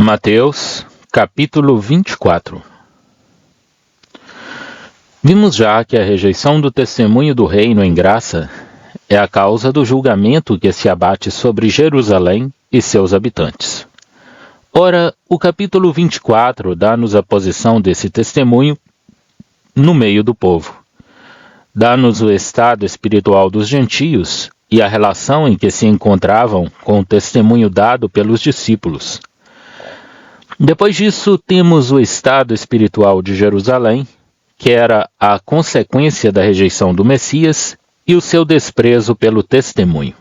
Mateus, capítulo 24. Vimos já que a rejeição do testemunho do reino em graça é a causa do julgamento que se abate sobre Jerusalém e seus habitantes. Ora, o capítulo 24 dá-nos a posição desse testemunho no meio do povo. Dá-nos o estado espiritual dos gentios e a relação em que se encontravam com o testemunho dado pelos discípulos. Depois disso, temos o estado espiritual de Jerusalém, que era a consequência da rejeição do Messias e o seu desprezo pelo testemunho.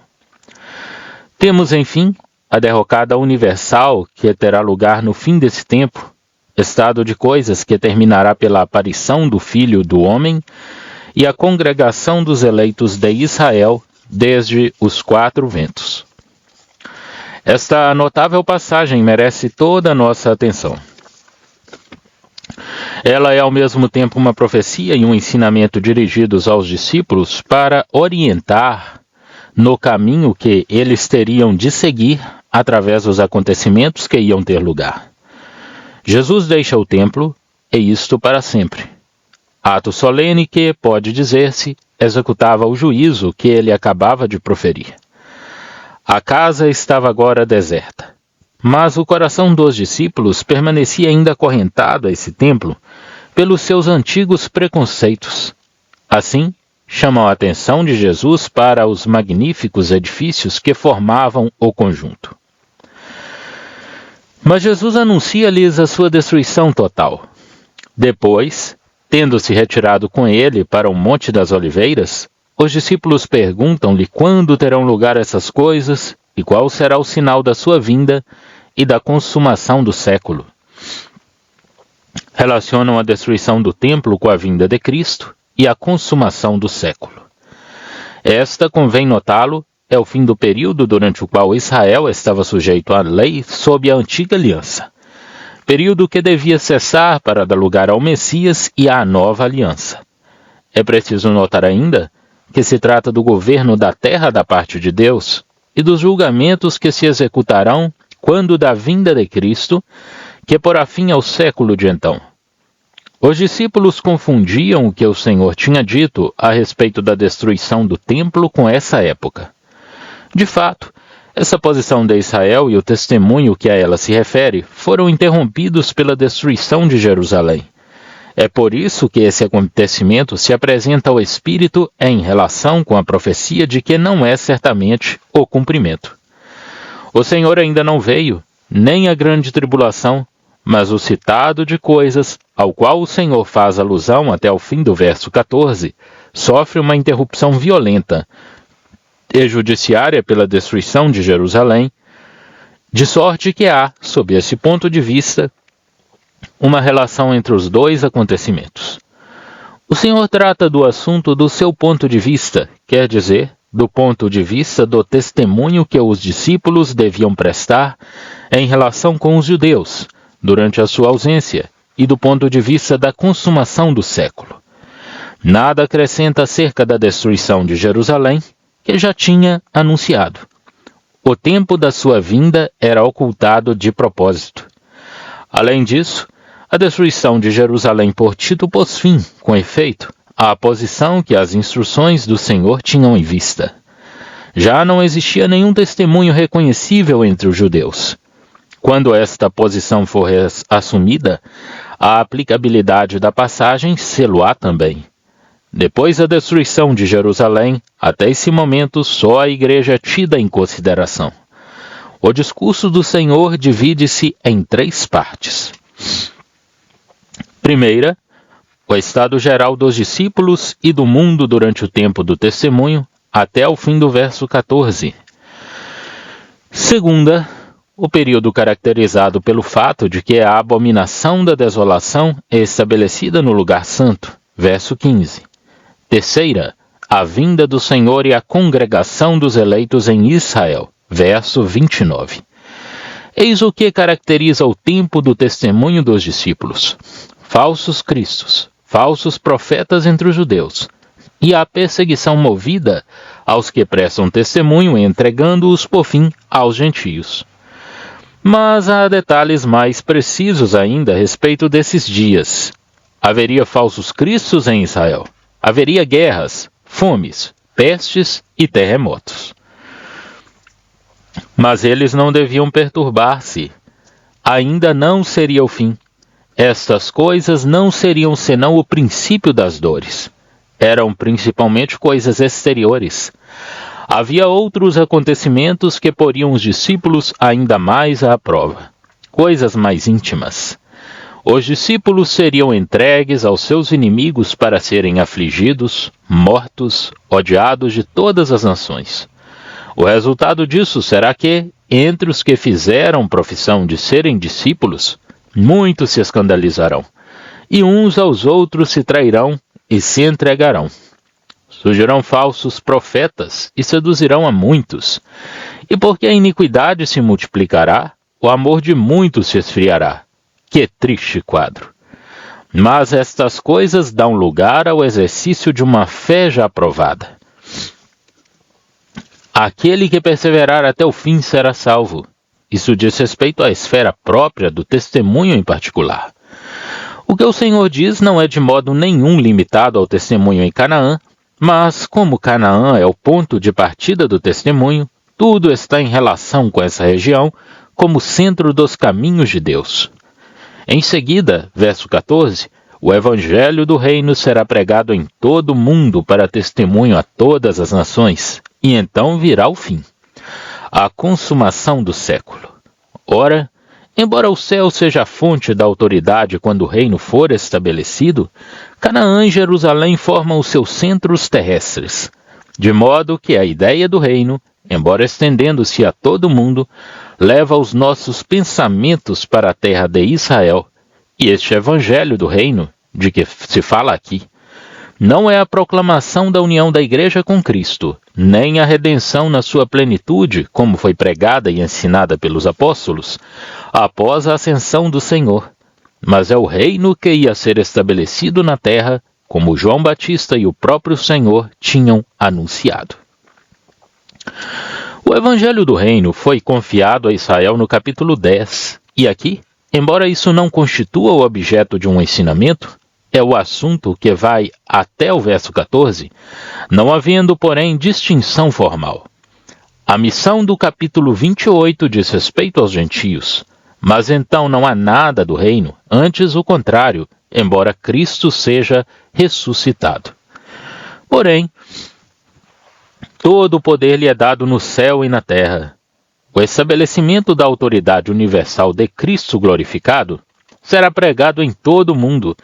Temos, enfim, a derrocada universal que terá lugar no fim desse tempo, estado de coisas que terminará pela aparição do Filho do Homem e a congregação dos eleitos de Israel desde os quatro ventos. Esta notável passagem merece toda a nossa atenção. Ela é ao mesmo tempo uma profecia e um ensinamento dirigidos aos discípulos para orientar no caminho que eles teriam de seguir através dos acontecimentos que iam ter lugar. Jesus deixa o templo, e isto para sempre. Ato solene que, pode dizer-se, executava o juízo que ele acabava de proferir. A casa estava agora deserta, mas o coração dos discípulos permanecia ainda acorrentado a esse templo pelos seus antigos preconceitos. Assim, chamam a atenção de Jesus para os magníficos edifícios que formavam o conjunto. Mas Jesus anuncia-lhes a sua destruição total. Depois, tendo-se retirado com ele para o Monte das Oliveiras, os discípulos perguntam-lhe quando terão lugar essas coisas e qual será o sinal da sua vinda e da consumação do século. Relacionam a destruição do templo com a vinda de Cristo e a consumação do século. Esta, convém notá-lo, é o fim do período durante o qual Israel estava sujeito à lei sob a antiga aliança, período que devia cessar para dar lugar ao Messias e à nova aliança. É preciso notar ainda que se trata do governo da terra da parte de Deus e dos julgamentos que se executarão quando da vinda de Cristo, que porá fim ao século de então. Os discípulos confundiam o que o Senhor tinha dito a respeito da destruição do templo com essa época. De fato, essa posição de Israel e o testemunho que a ela se refere foram interrompidos pela destruição de Jerusalém. É por isso que esse acontecimento se apresenta ao Espírito em relação com a profecia de que não é certamente o cumprimento. O Senhor ainda não veio, nem a grande tribulação, mas o citado de coisas, ao qual o Senhor faz alusão até o fim do verso 14, sofre uma interrupção violenta e judiciária pela destruição de Jerusalém, de sorte que há, sob esse ponto de vista, uma relação entre os dois acontecimentos. O Senhor trata do assunto do seu ponto de vista, quer dizer, do ponto de vista do testemunho que os discípulos deviam prestar em relação com os judeus, durante a sua ausência, e do ponto de vista da consumação do século. Nada acrescenta acerca da destruição de Jerusalém, que já tinha anunciado. O tempo da sua vinda era ocultado de propósito. Além disso, a destruição de Jerusalém por Tito pôs fim, com efeito, à posição que as instruções do Senhor tinham em vista. Já não existia nenhum testemunho reconhecível entre os judeus. Quando esta posição for assumida, a aplicabilidade da passagem se-lo-á também. Depois da destruição de Jerusalém, até esse momento, só a igreja é tida em consideração. O discurso do Senhor divide-se em três partes. Primeira, o estado geral dos discípulos e do mundo durante o tempo do testemunho, até o fim do verso 14. Segunda, o período caracterizado pelo fato de que a abominação da desolação é estabelecida no lugar santo, verso 15. Terceira, a vinda do Senhor e a congregação dos eleitos em Israel, verso 29. Eis o que caracteriza o tempo do testemunho dos discípulos: falsos cristos, falsos profetas entre os judeus, e a perseguição movida aos que prestam testemunho, entregando-os por fim aos gentios. Mas há detalhes mais precisos ainda a respeito desses dias. Haveria falsos cristos em Israel. Haveria guerras, fomes, pestes e terremotos. Mas eles não deviam perturbar-se. Ainda não seria o fim. Estas coisas não seriam senão o princípio das dores. Eram principalmente coisas exteriores. Havia outros acontecimentos que poriam os discípulos ainda mais à prova. Coisas mais íntimas. Os discípulos seriam entregues aos seus inimigos para serem afligidos, mortos, odiados de todas as nações. O resultado disso será que, entre os que fizeram profissão de serem discípulos, muitos se escandalizarão, e uns aos outros se trairão e se entregarão. Surgirão falsos profetas e seduzirão a muitos. E porque a iniquidade se multiplicará, o amor de muitos se esfriará. Que triste quadro! Mas estas coisas dão lugar ao exercício de uma fé já provada. Aquele que perseverar até o fim será salvo. Isso diz respeito à esfera própria do testemunho em particular. O que o Senhor diz não é de modo nenhum limitado ao testemunho em Canaã, mas como Canaã é o ponto de partida do testemunho, tudo está em relação com essa região como centro dos caminhos de Deus. Em seguida, verso 14, o evangelho do reino será pregado em todo o mundo para testemunho a todas as nações, e então virá o fim, a consumação do século. Ora, embora o céu seja a fonte da autoridade quando o reino for estabelecido, Canaã e Jerusalém formam os seus centros terrestres, de modo que a ideia do reino, embora estendendo-se a todo o mundo, leva os nossos pensamentos para a terra de Israel. E este evangelho do reino, de que se fala aqui, não é a proclamação da união da igreja com Cristo, nem a redenção na sua plenitude, como foi pregada e ensinada pelos apóstolos, após a ascensão do Senhor, mas é o reino que ia ser estabelecido na terra, como João Batista e o próprio Senhor tinham anunciado. O evangelho do reino foi confiado a Israel no capítulo 10, e aqui, embora isso não constitua o objeto de um ensinamento, é o assunto que vai até o verso 14, não havendo, porém, distinção formal. A missão do capítulo 28 diz respeito aos gentios, mas então não há nada do reino, antes o contrário, embora Cristo seja ressuscitado. Porém, todo o poder lhe é dado no céu e na terra. O estabelecimento da autoridade universal de Cristo glorificado será pregado em todo o mundo,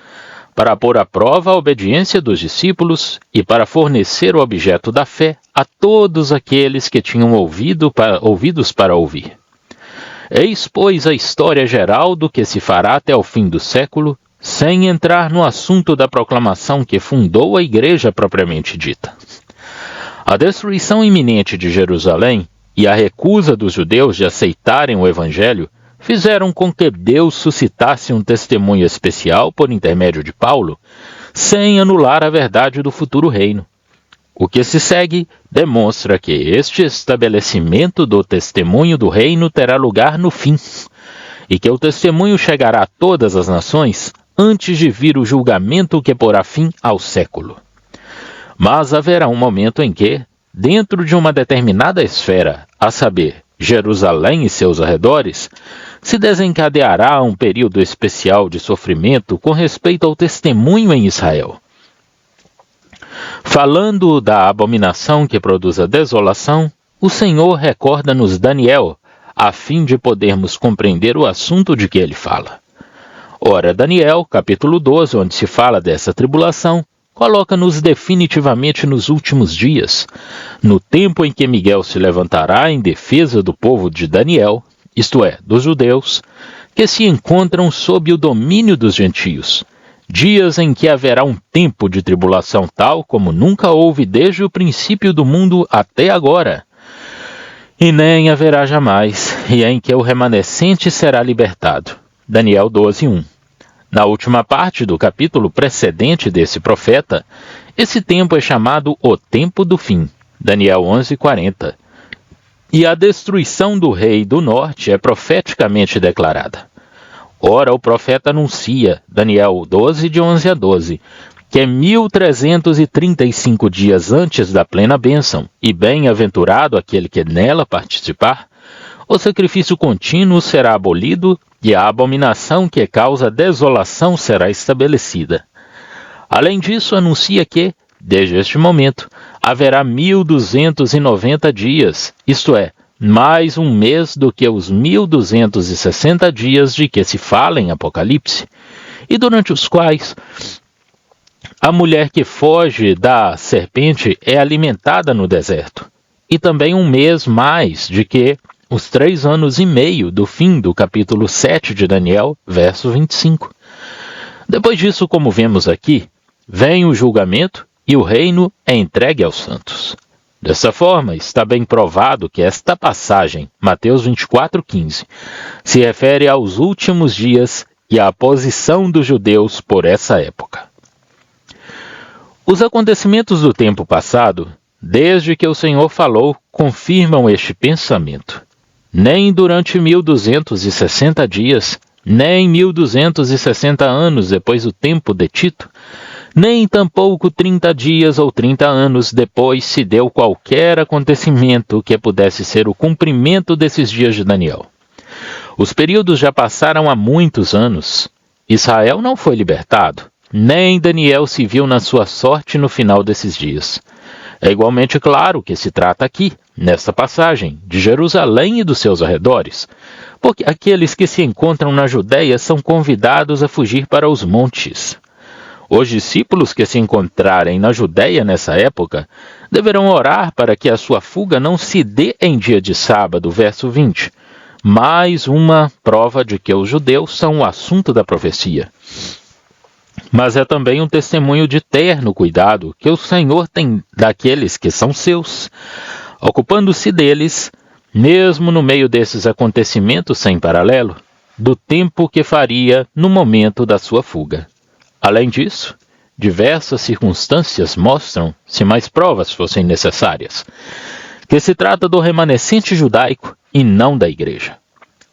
para pôr à prova a obediência dos discípulos e para fornecer o objeto da fé a todos aqueles que tinham ouvidos para ouvir. Eis, pois, a história geral do que se fará até o fim do século, sem entrar no assunto da proclamação que fundou a igreja propriamente dita. A destruição iminente de Jerusalém e a recusa dos judeus de aceitarem o evangelho fizeram com que Deus suscitasse um testemunho especial por intermédio de Paulo, sem anular a verdade do futuro reino. O que se segue demonstra que este estabelecimento do testemunho do reino terá lugar no fim, e que o testemunho chegará a todas as nações antes de vir o julgamento que porá fim ao século. Mas haverá um momento em que, dentro de uma determinada esfera, a saber, Jerusalém e seus arredores, se desencadeará um período especial de sofrimento com respeito ao testemunho em Israel. Falando da abominação que produz a desolação, o Senhor recorda-nos Daniel, a fim de podermos compreender o assunto de que ele fala. Ora, Daniel, capítulo 12, onde se fala dessa tribulação, coloca-nos definitivamente nos últimos dias, no tempo em que Miguel se levantará em defesa do povo de Daniel, isto é, dos judeus, que se encontram sob o domínio dos gentios, dias em que haverá um tempo de tribulação tal como nunca houve desde o princípio do mundo até agora, e nem haverá jamais, e em que o remanescente será libertado. Daniel 12:1. Na última parte do capítulo precedente desse profeta, esse tempo é chamado o tempo do fim. Daniel 11:40. e a destruição do rei do norte é profeticamente declarada. Ora, o profeta anuncia, Daniel 12, de 11 a 12, que 1335 dias antes da plena bênção, e bem-aventurado aquele que nela participar, o sacrifício contínuo será abolido e a abominação que causa desolação será estabelecida. Além disso, anuncia que, desde este momento, haverá 1290 dias, isto é, mais um mês do que os 1260 dias de que se fala em Apocalipse, e durante os quais a mulher que foge da serpente é alimentada no deserto, e também um mês mais de que os 3 anos e meio do fim do capítulo 7 de Daniel, verso 25. Depois disso, como vemos aqui, vem o julgamento e o reino é entregue aos santos. Dessa forma, está bem provado que esta passagem, Mateus 24:15, se refere aos últimos dias e à posição dos judeus por essa época. Os acontecimentos do tempo passado, desde que o Senhor falou, confirmam este pensamento. Nem durante 1260 dias, nem 1260 anos depois do tempo de Tito, nem tampouco 30 dias ou 30 anos depois se deu qualquer acontecimento que pudesse ser o cumprimento desses dias de Daniel. Os períodos já passaram há muitos anos. Israel não foi libertado, nem Daniel se viu na sua sorte no final desses dias. É igualmente claro que se trata aqui, nesta passagem, de Jerusalém e dos seus arredores, porque aqueles que se encontram na Judéia são convidados a fugir para os montes. Os discípulos que se encontrarem na Judéia nessa época deverão orar para que a sua fuga não se dê em dia de sábado, verso 20. Mais uma prova de que os judeus são o assunto da profecia. Mas é também um testemunho de terno cuidado que o Senhor tem daqueles que são seus, ocupando-se deles, mesmo no meio desses acontecimentos sem paralelo, do tempo que faria no momento da sua fuga. Além disso, diversas circunstâncias mostram, se mais provas fossem necessárias, que se trata do remanescente judaico e não da igreja.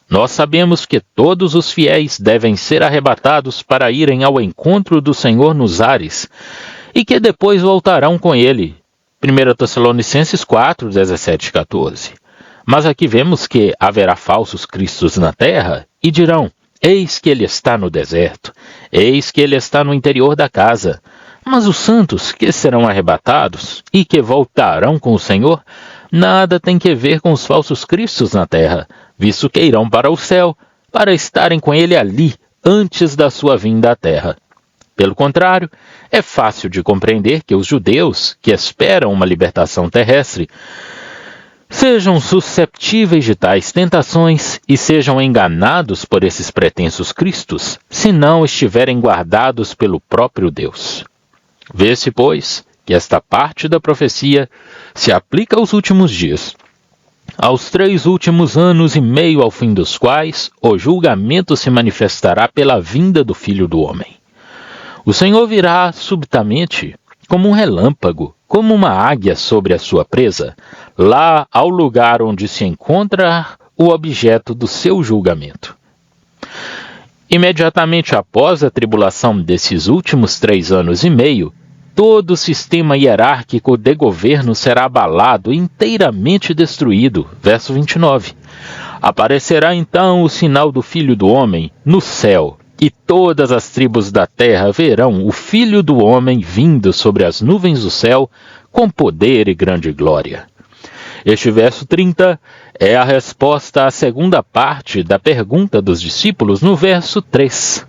Nós sabemos que todos os fiéis devem ser arrebatados para irem ao encontro do Senhor nos ares, e que depois voltarão com ele. 1 Tessalonicenses 4, 17 e 14. Mas aqui vemos que haverá falsos cristos na terra, e dirão: eis que ele está no deserto, eis que ele está no interior da casa. Mas os santos que serão arrebatados e que voltarão com o Senhor, nada tem que ver com os falsos cristos na terra, visto que irão para o céu, para estarem com ele ali, antes da sua vinda à terra. Pelo contrário, é fácil de compreender que os judeus, que esperam uma libertação terrestre, sejam susceptíveis de tais tentações e sejam enganados por esses pretensos cristos, se não estiverem guardados pelo próprio Deus. Vê-se, pois, que esta parte da profecia se aplica aos últimos dias, aos 3 últimos anos e meio ao fim dos quais o julgamento se manifestará pela vinda do Filho do Homem. O Senhor virá subitamente como um relâmpago, como uma águia sobre a sua presa, lá ao lugar onde se encontra o objeto do seu julgamento. Imediatamente após a tribulação desses últimos 3 anos e meio, todo o sistema hierárquico de governo será abalado e inteiramente destruído. Verso 29. Aparecerá então o sinal do Filho do Homem no céu, e todas as tribos da terra verão o Filho do Homem vindo sobre as nuvens do céu com poder e grande glória. Este verso 30 é a resposta à segunda parte da pergunta dos discípulos no verso 3.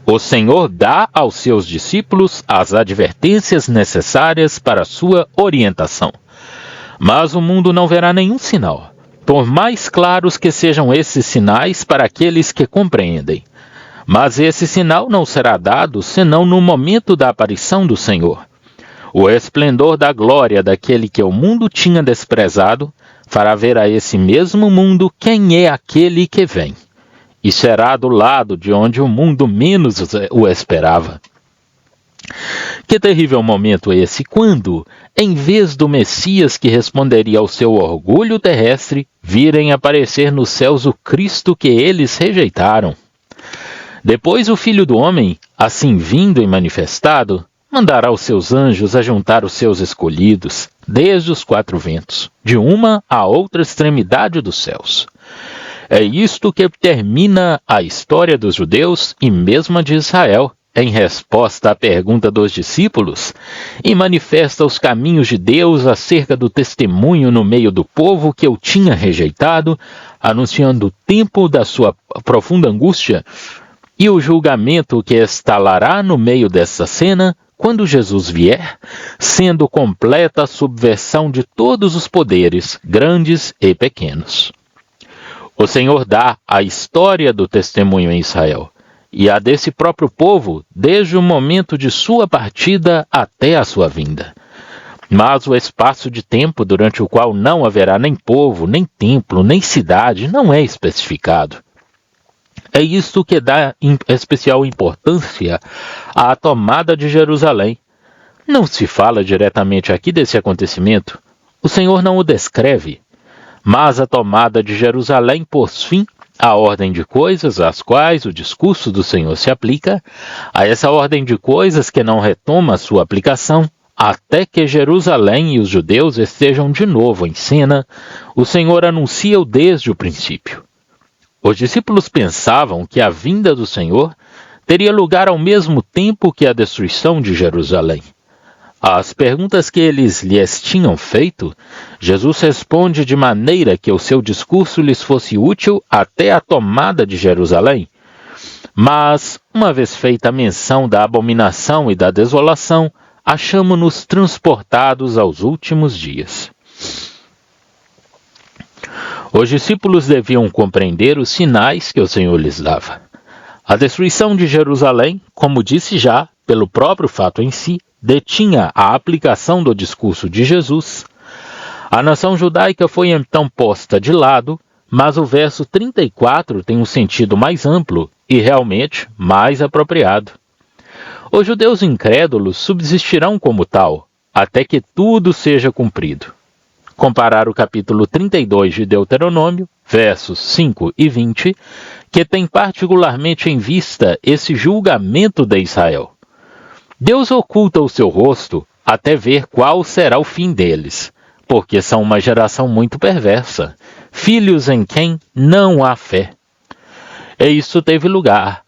O Senhor dá aos seus discípulos as advertências necessárias para sua orientação. Mas o mundo não verá nenhum sinal, por mais claros que sejam esses sinais para aqueles que compreendem. Mas esse sinal não será dado senão no momento da aparição do Senhor. O esplendor da glória daquele que o mundo tinha desprezado fará ver a esse mesmo mundo quem é aquele que vem, e será do lado de onde o mundo menos o esperava. Que terrível momento esse, quando, em vez do Messias que responderia ao seu orgulho terrestre, virem aparecer nos céus o Cristo que eles rejeitaram. Depois o Filho do Homem, assim vindo e manifestado, mandará os seus anjos ajuntar os seus escolhidos, desde os 4 ventos, de uma à outra extremidade dos céus. É isto que termina a história dos judeus e mesmo a de Israel, em resposta à pergunta dos discípulos, e manifesta os caminhos de Deus acerca do testemunho no meio do povo que eu tinha rejeitado, anunciando o tempo da sua profunda angústia e o julgamento que estalará no meio dessa cena, quando Jesus vier, sendo completa a subversão de todos os poderes, grandes e pequenos. O Senhor dá a história do testemunho em Israel, e a desse próprio povo, desde o momento de sua partida até a sua vinda. Mas o espaço de tempo durante o qual não haverá nem povo, nem templo, nem cidade, não é especificado. É isto que dá especial importância à tomada de Jerusalém. Não se fala diretamente aqui desse acontecimento. O Senhor não o descreve. Mas a tomada de Jerusalém pôs fim à ordem de coisas às quais o discurso do Senhor se aplica, a essa ordem de coisas que não retoma sua aplicação, até que Jerusalém e os judeus estejam de novo em cena, o Senhor anuncia-o desde o princípio. Os discípulos pensavam que a vinda do Senhor teria lugar ao mesmo tempo que a destruição de Jerusalém. Às perguntas que eles lhes tinham feito, Jesus responde de maneira que o seu discurso lhes fosse útil até a tomada de Jerusalém. Mas, uma vez feita a menção da abominação e da desolação, achamo-nos transportados aos últimos dias. Os discípulos deviam compreender os sinais que o Senhor lhes dava. A destruição de Jerusalém, como disse já, pelo próprio fato em si, detinha a aplicação do discurso de Jesus. A nação judaica foi então posta de lado, mas o verso 34 tem um sentido mais amplo e realmente mais apropriado. Os judeus incrédulos subsistirão como tal, até que tudo seja cumprido. Comparar o capítulo 32 de Deuteronômio, versos 5 e 20, que tem particularmente em vista esse julgamento de Israel. Deus oculta o seu rosto até ver qual será o fim deles, porque são uma geração muito perversa, filhos em quem não há fé. E isso teve lugar.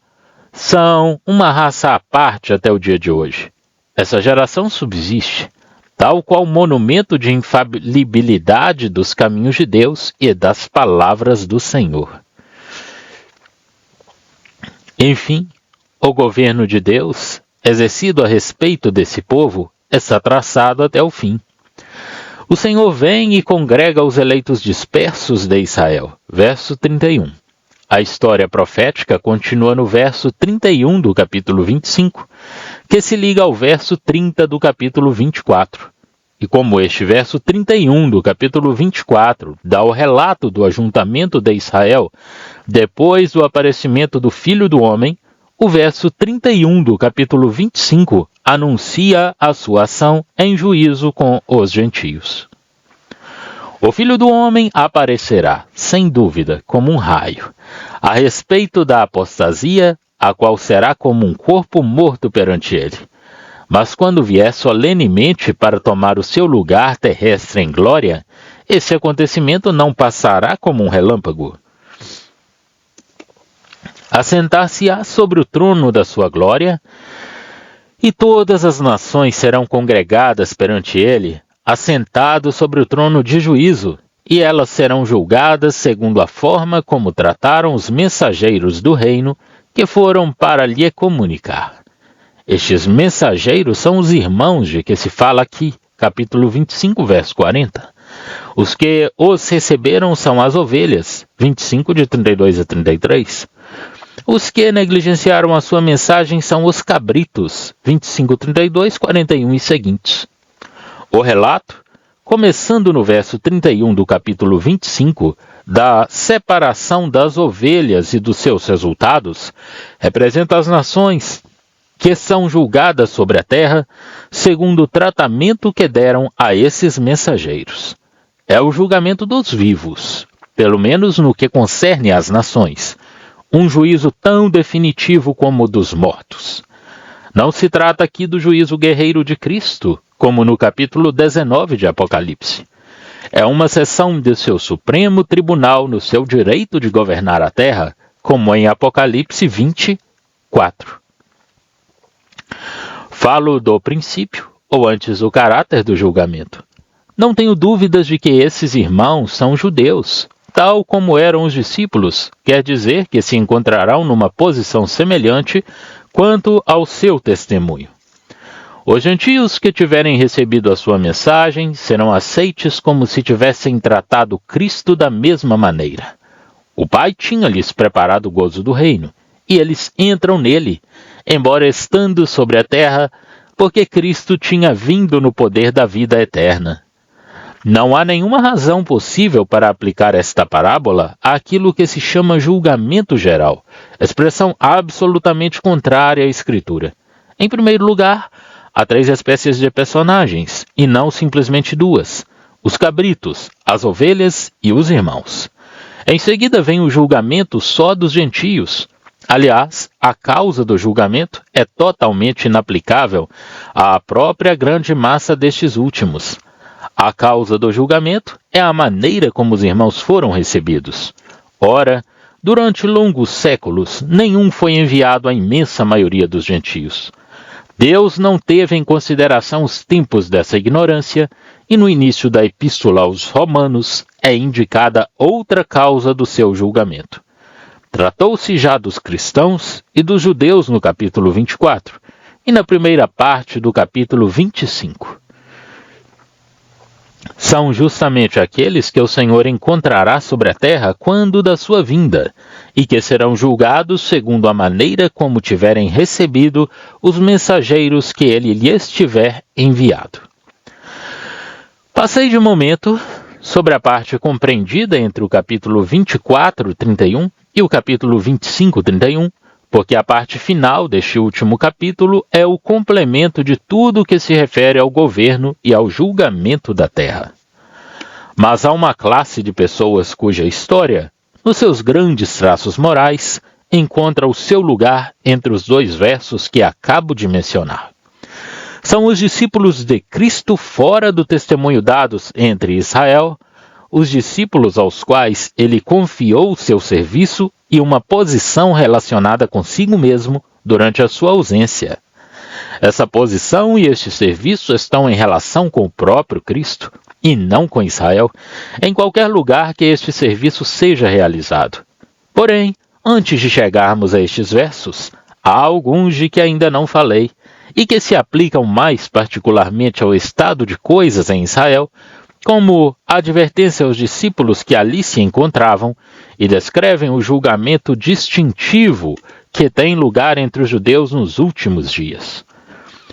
São uma raça à parte até o dia de hoje. Essa geração subsiste, tal qual monumento de infalibilidade dos caminhos de Deus e das palavras do Senhor. Enfim, o governo de Deus, exercido a respeito desse povo, está traçado até o fim. O Senhor vem e congrega os eleitos dispersos de Israel. Verso 31. A história profética continua no verso 31 do capítulo 25, que se liga ao verso 30 do capítulo 24. E como este verso 31 do capítulo 24 dá o relato do ajuntamento de Israel depois do aparecimento do Filho do Homem, o verso 31 do capítulo 25 anuncia a sua ação em juízo com os gentios. O Filho do Homem aparecerá, sem dúvida, como um raio, a respeito da apostasia, a qual será como um corpo morto perante ele. Mas quando vier solenemente para tomar o seu lugar terrestre em glória, esse acontecimento não passará como um relâmpago. Assentar-se-á sobre o trono da sua glória, e todas as nações serão congregadas perante ele, assentado sobre o trono de juízo, e elas serão julgadas segundo a forma como trataram os mensageiros do reino que foram para lhe comunicar. Estes mensageiros são os irmãos de que se fala aqui, capítulo 25, verso 40. Os que os receberam são as ovelhas, 25 de 32 a 33. Os que negligenciaram a sua mensagem são os cabritos, 25, 32, 41 e seguintes. O relato, começando no verso 31 do capítulo 25, da separação das ovelhas e dos seus resultados, representa as nações que são julgadas sobre a terra, segundo o tratamento que deram a esses mensageiros. É o julgamento dos vivos, pelo menos no que concerne às nações, um juízo tão definitivo como o dos mortos. Não se trata aqui do juízo guerreiro de Cristo, como no capítulo 19 de Apocalipse. É uma sessão de seu supremo tribunal no seu direito de governar a terra, como em Apocalipse 24. Falo do princípio, ou antes o caráter do julgamento. Não tenho dúvidas de que esses irmãos são judeus, tal como eram os discípulos, quer dizer que se encontrarão numa posição semelhante quanto ao seu testemunho. Os gentios que tiverem recebido a sua mensagem serão aceites como se tivessem tratado Cristo da mesma maneira. O Pai tinha-lhes preparado o gozo do reino, e eles entram nele, embora estando sobre a terra, porque Cristo tinha vindo no poder da vida eterna. Não há nenhuma razão possível para aplicar esta parábola àquilo que se chama julgamento geral, expressão absolutamente contrária à Escritura. Em primeiro lugar, há 3 espécies de personagens, e não simplesmente 2: os cabritos, as ovelhas e os irmãos. Em seguida vem o julgamento só dos gentios. Aliás, a causa do julgamento é totalmente inaplicável à própria grande massa destes últimos. A causa do julgamento é a maneira como os irmãos foram recebidos. Ora, durante longos séculos, nenhum foi enviado à imensa maioria dos gentios. Deus não teve em consideração os tempos dessa ignorância, e no início da Epístola aos Romanos é indicada outra causa do seu julgamento. Tratou-se já dos cristãos e dos judeus no capítulo 24, e na primeira parte do capítulo 25. São justamente aqueles que o Senhor encontrará sobre a terra quando da sua vinda, e que serão julgados segundo a maneira como tiverem recebido os mensageiros que ele lhes tiver enviado. Passei de momento sobre a parte compreendida entre o capítulo 24, 31 e o capítulo 25, 31, porque a parte final deste último capítulo é o complemento de tudo que se refere ao governo e ao julgamento da terra. Mas há uma classe de pessoas cuja história, nos seus grandes traços morais, encontra o seu lugar entre os 2 versos que acabo de mencionar. São os discípulos de Cristo fora do testemunho dados entre Israel, os discípulos aos quais ele confiou o seu serviço e uma posição relacionada consigo mesmo durante a sua ausência. Essa posição e este serviço estão em relação com o próprio Cristo, e não com Israel, em qualquer lugar que este serviço seja realizado. Porém, antes de chegarmos a estes versos, há alguns de que ainda não falei, e que se aplicam mais particularmente ao estado de coisas em Israel, como a advertência aos discípulos que ali se encontravam, e descrevem o julgamento distintivo que tem lugar entre os judeus nos últimos dias.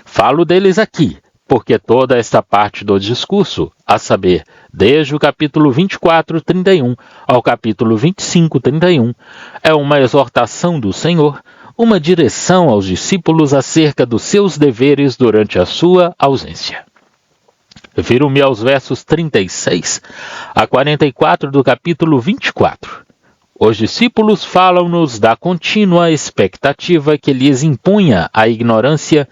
Falo deles aqui, porque toda esta parte do discurso, a saber, desde o capítulo 24, 31 ao capítulo 25, 31, é uma exortação do Senhor, uma direção aos discípulos acerca dos seus deveres durante a sua ausência. Refiro-me aos versos 36 a 44 do capítulo 24. Os discípulos falam-nos da contínua expectativa que lhes impunha a ignorância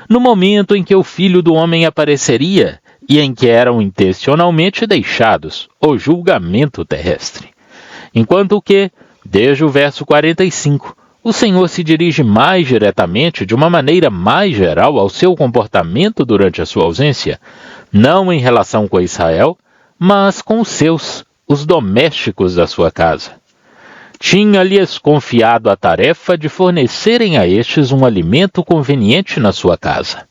no momento em que o Filho do Homem apareceria e em que eram intencionalmente deixados o julgamento terrestre. Enquanto que, desde o verso 45, o Senhor se dirige mais diretamente, de uma maneira mais geral, ao seu comportamento durante a sua ausência, não em relação com Israel, mas com os domésticos da sua casa. Tinha-lhes confiado a tarefa de fornecerem a estes um alimento conveniente na sua casa.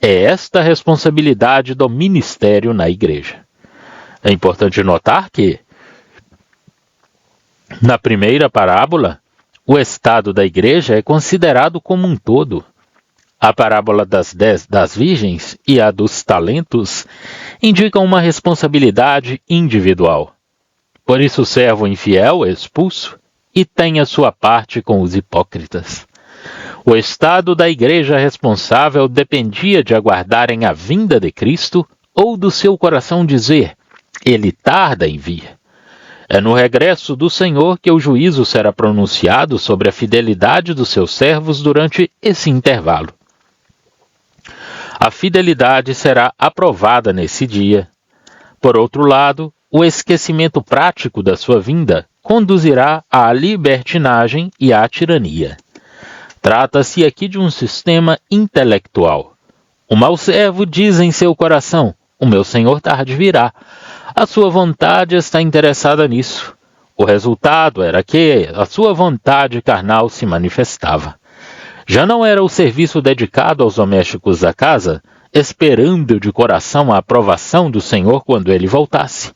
É esta a responsabilidade do ministério na igreja. É importante notar que, na primeira parábola, o estado da igreja é considerado como um todo. A parábola das virgens e a dos talentos indicam uma responsabilidade individual. Por isso o servo infiel é expulso e tem a sua parte com os hipócritas. O estado da igreja responsável dependia de aguardarem a vinda de Cristo ou do seu coração dizer: ele tarda em vir. É no regresso do Senhor que o juízo será pronunciado sobre a fidelidade dos seus servos durante esse intervalo. A fidelidade será aprovada nesse dia. Por outro lado, o esquecimento prático da sua vinda conduzirá à libertinagem e à tirania. Trata-se aqui de um sistema intelectual. O mau servo diz em seu coração: o meu senhor tarde virá. A sua vontade está interessada nisso. O resultado era que a sua vontade carnal se manifestava. Já não era o serviço dedicado aos domésticos da casa, esperando de coração a aprovação do Senhor quando ele voltasse,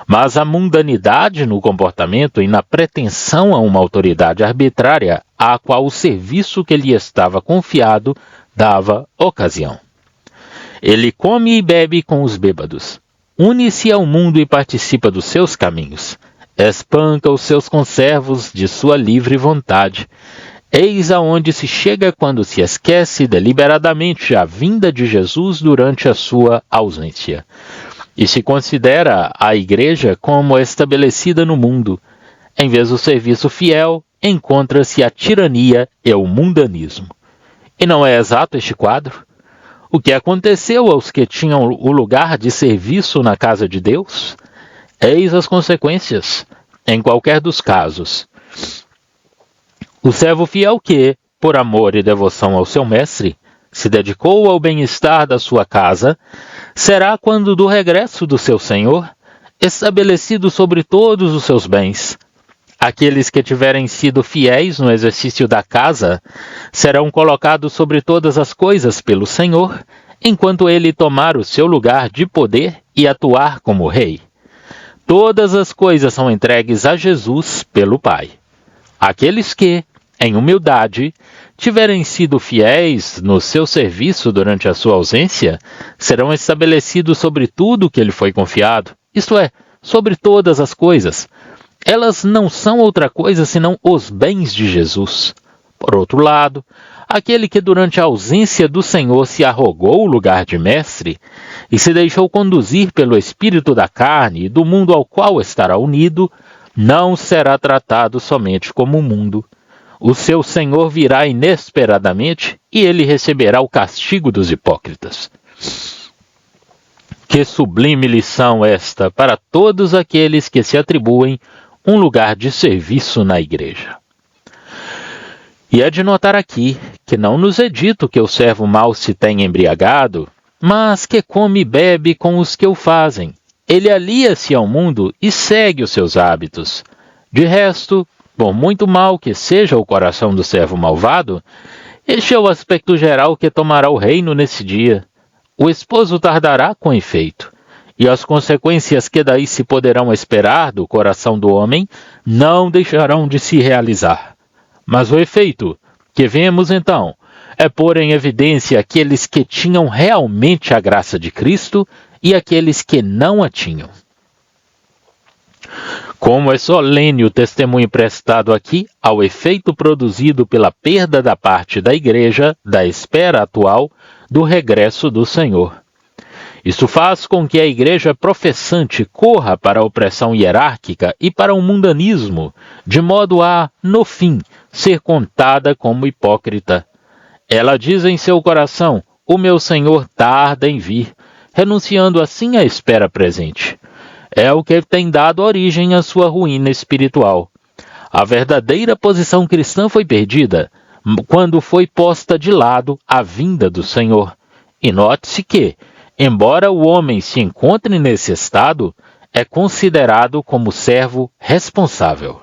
mas a mundanidade no comportamento e na pretensão a uma autoridade arbitrária à qual o serviço que lhe estava confiado dava ocasião. Ele come e bebe com os bêbados, une-se ao mundo e participa dos seus caminhos, espanca os seus conservos de sua livre vontade. Eis aonde se chega quando se esquece deliberadamente a vinda de Jesus durante a sua ausência, e se considera a igreja como estabelecida no mundo. Em vez do serviço fiel, encontra-se a tirania e o mundanismo. E não é exato este quadro? O que aconteceu aos que tinham o lugar de serviço na casa de Deus? Eis as consequências, em qualquer dos casos. O servo fiel que, por amor e devoção ao seu mestre, se dedicou ao bem-estar da sua casa, será, quando do regresso do seu senhor, estabelecido sobre todos os seus bens. Aqueles que tiverem sido fiéis no exercício da casa serão colocados sobre todas as coisas pelo Senhor, enquanto ele tomar o seu lugar de poder e atuar como rei. Todas as coisas são entregues a Jesus pelo Pai. Aqueles que, em humildade, tiverem sido fiéis no seu serviço durante a sua ausência, serão estabelecidos sobre tudo o que lhe foi confiado, isto é, sobre todas as coisas. Elas não são outra coisa senão os bens de Jesus. Por outro lado, aquele que durante a ausência do Senhor se arrogou o lugar de mestre e se deixou conduzir pelo espírito da carne e do mundo ao qual estará unido, não será tratado somente como o mundo. O seu Senhor virá inesperadamente e ele receberá o castigo dos hipócritas. Que sublime lição esta para todos aqueles que se atribuem um lugar de serviço na igreja. E é de notar aqui que não nos é dito que o servo mau se tenha embriagado, mas que come e bebe com os que o fazem. Ele alia-se ao mundo e segue os seus hábitos. De resto, por muito mal que seja o coração do servo malvado, este é o aspecto geral que tomará o reino nesse dia. O esposo tardará com efeito, e as consequências que daí se poderão esperar do coração do homem não deixarão de se realizar. Mas o efeito que vemos então é pôr em evidência aqueles que tinham realmente a graça de Cristo e aqueles que não a tinham. Como é solene o testemunho prestado aqui ao efeito produzido pela perda da parte da igreja, da espera atual, do regresso do Senhor. Isso faz com que a igreja professante corra para a opressão hierárquica e para o mundanismo, de modo a, no fim, ser contada como hipócrita. Ela diz em seu coração: o meu Senhor tarda em vir, renunciando assim à espera presente. É o que tem dado origem à sua ruína espiritual. A verdadeira posição cristã foi perdida quando foi posta de lado a vinda do Senhor. E note-se que, embora o homem se encontre nesse estado, é considerado como servo responsável.